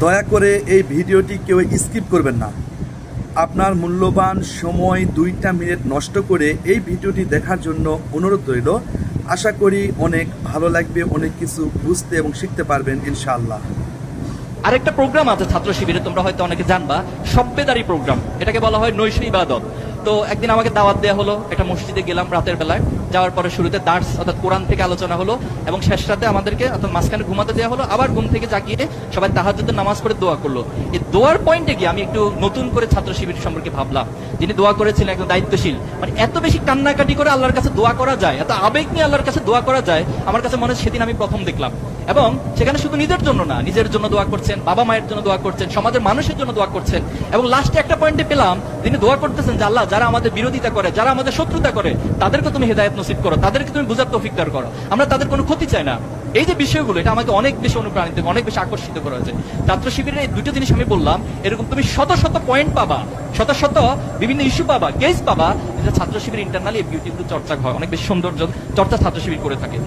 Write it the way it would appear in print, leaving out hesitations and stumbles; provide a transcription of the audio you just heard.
দয়া করে এই ভিডিওটি কেউ স্কিপ করবেন না। আপনার মূল্যবান সময় 2টা মিনিট নষ্ট করে এই ভিডিওটি দেখার জন্য অনুরোধ রইল। আশা করি অনেক ভালো লাগবে, অনেক কিছু বুঝতে এবং শিখতে পারবেন ইনশাআল্লাহ। আরেকটা প্রোগ্রাম আছে ছাত্র শিবিরে, তোমরা হয়তো অনেকে জানবা, সব্বেদারি প্রোগ্রাম। এটাকে বলা হয় নৈশ ইবাদত। তো একদিন আমাকে দাওয়াত দেওয়া হলো, একটা মসজিদে গেলাম রাতের বেলায়। যাওয়ার পরে শুরুতে দার্স অর্থাৎ কোরআন থেকে আলোচনা হলো, এবং শেষ রাতে আমাদেরকে অর্থাৎ মাঝখানে ঘুমাতে দেওয়া হলো। আবার ঘুম থেকে জাগিয়ে সবাই তাহাজ্জুদের নামাজ পড়ে দোয়া করলো। এই দোয়ার পয়েন্টে গিয়ে আমি একটু নতুন করে ছাত্র শিবির সম্পর্কে ভাবলাম। যিনি দোয়া করেছিলেন একজন দায়িত্বশীল, মানে এত বেশি কান্নাকাটি করে আল্লাহর কাছে দোয়া করা যায়, এত আবেগ নিয়ে আল্লাহর কাছে দোয়া করা যায়, আমার কাছে মনে হয় সেদিন আমি প্রথম দেখলাম। এবং সেখানে শুধু নিজের জন্য না, নিজের জন্য দোয়া করছেন, বাবা মায়ের জন্য দোয়া করছেন, সমাজের মানুষের জন্য দোয়া করছেন। এবং লাস্টে একটা পয়েন্টে পেলাম, তিনি দোয়া করতেছেন যে আল্লাহ, যারা আমাদের বিরোধিতা করে, যারা আমাদের শত্রুতা করে, তাদেরকে তুমি হেদায়েত নসিব করো, তাদেরকে তুমি বুঝার তৌফিক দান করো। আমরা তাদের কোনো ক্ষতি চাই না। এই যে বিষয়গুলো, এটা আমাকে অনেক বেশি অনুপ্রাণিত, অনেক বেশি আকর্ষিত করেছে। ছাত্র শিবিরের এই দুটো জিনিস আমি বললাম, এরকম তুমি শত শত পয়েন্ট পাবা, শত শত বিভিন্ন ইস্যু পাবা, কেস পাবা, যেটা ছাত্র শিবির ইন্টারনালি এই বিউটিফুল চর্চা হয়, অনেক বেশি সৌন্দর্য চর্চা ছাত্র শিবির করে থাকে।